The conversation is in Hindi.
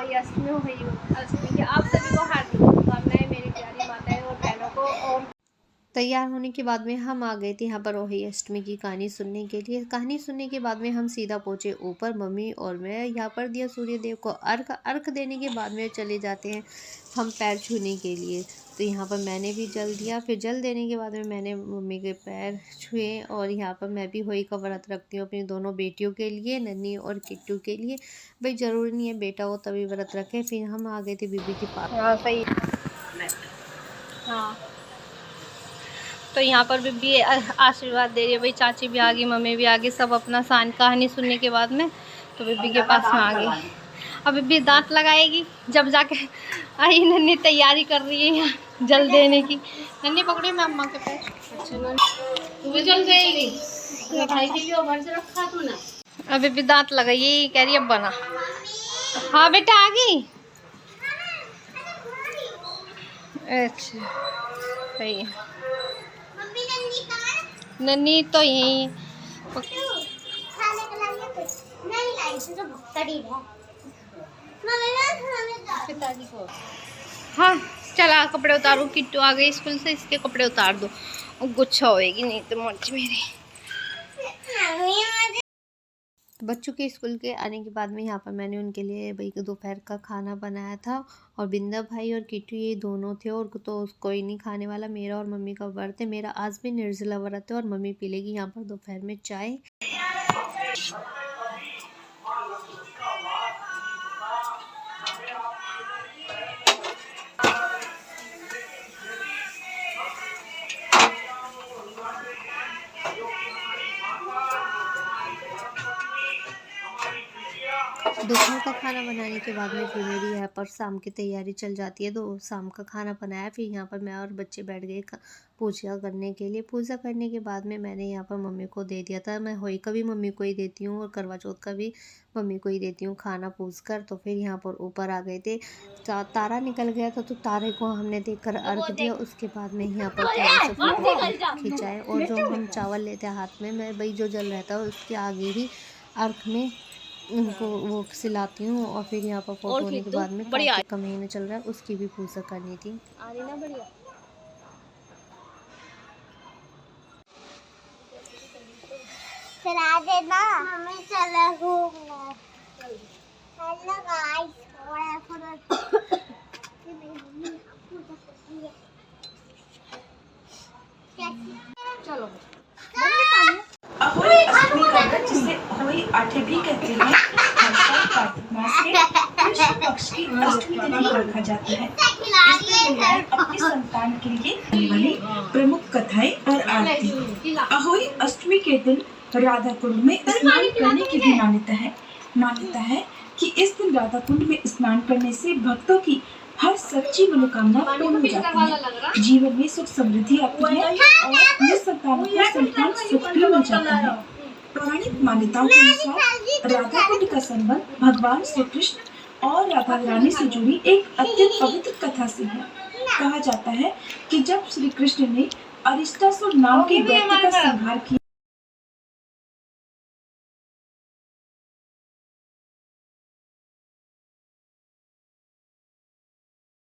आज अष्टमी हुई अष्टमी की आप सभी को हार्दिक शुभकामनाएं मेरी प्यारी माताएं और बहनों को। और तैयार होने के बाद में हम आ गए थे यहाँ पर रोही अष्टमी की कहानी सुनने के लिए। कहानी सुनने के बाद में हम सीधा पहुँचे ऊपर, मम्मी और मैं यहाँ पर दिया सूर्य देव को अर्घ देने के बाद में चले जाते हैं हम पैर छूने के लिए। तो यहाँ पर मैंने भी जल दिया, फिर जल देने के बाद में मैंने मम्मी के पैर छुए। और यहाँ पर मैं भी होली का व्रत रखती हूँ अपनी दोनों बेटियों के लिए, नन्ही और किट्टू के लिए। भाई ज़रूरी नहीं है बेटा हो तभी व्रत रखे। फिर हम आ गए थे बीबी के पास। हाँ सही, हाँ तो यहाँ पर भी आशीर्वाद दे रही है। भाई चाची भी आ गई, मम्मी भी आ गई, सब अपना कहानी सुनने के बाद में तो बीबी के पास में आ गई। अब बीबी दांत लगाएगी जब जाके आई। नन्ही तैयारी कर रही है जल देने की। नन्ही पकड़ी मैं अम्मा के पास। जल जाएगी रखा तू ना। अब बीबी दांत लगाई, कह रही अब बना। हाँ बेटा आ गई। अच्छा सही है। नन्ही तो यही हाँ चला कपड़े उतारू। किट्टू आ गई स्कूल से, इसके कपड़े उतार दो, गुच्छा होएगी नहीं तो मर्जी मेरी। बच्चों के स्कूल के आने के बाद में यहाँ पर मैंने उनके लिए भाई दोपहर का खाना बनाया था। और बिंदा भाई और किट्टू ये दोनों थे, और तो कोई नहीं खाने वाला। मेरा और मम्मी का व्रत है। मेरा आज भी निर्जला व्रत है और मम्मी पी लेगी यहाँ पर दोपहर में चाय। दोपहर का खाना बनाने के बाद में फिर मेरी यहाँ पर शाम की तैयारी चल जाती है। तो शाम का खाना बनाया, फिर यहाँ पर मैं और बच्चे बैठ गए पूजा करने के लिए। पूजा करने के बाद में मैंने यहाँ पर मम्मी को दे दिया था। मैं होली का भी मम्मी को ही देती हूँ और करवा चौथ का भी मम्मी को ही देती हूँ खाना पूछ कर। तो फिर यहाँ पर ऊपर आ गए थे, तारा निकल गया था तो तारे को हमने देखकर अर्घ दिया। उसके बाद में यहाँ पर फोटो खिंचाए। और जो हम चावल लेते हैं हाथ में, मैं भाई जो जल रहता है उसके आगे ही अर्घ में उनको वो सिलाती हूँ। और फिर यहाँ पर फोटो होने के बाद में कार्तिक का महीना चल रहा है, उसकी भी पूजा करनी थी। आ रही ना बढ़िया। चला देना मम्मी, चला घूमने। हेलो गाइस, चलो अहोई अष्टमी का व्रत, जिसे अहोई आठे भी कहते हैं, हर साल कार्तिक मास के कृष्ण पक्ष की अष्टमी तिथि को रखा जाता है। इसमें महिलाएं अपनी संतान के लिए होने वाली प्रमुख कथाएं और आरती। अहोई अष्टमी के दिन राधा कुंड में स्नान करने की भी मान्यता है कि इस दिन राधा कुंड में स्नान करने से भक्तों की हर सच्ची मनोकामना पूर्ण हो जाती है, जीवन में सुख समृद्धि आती है और निसंतानों को संतान सुख भी मिल जाता है। पौराणिक मान्यताओं के अनुसार राधा कुंड का संबंध भगवान श्री कृष्ण और राधा रानी से जुड़ी एक अत्यंत पवित्र कथा से है। कहा जाता है कि जब श्री कृष्ण ने अरिष्टासुर नाम के दैत्य का संहार किया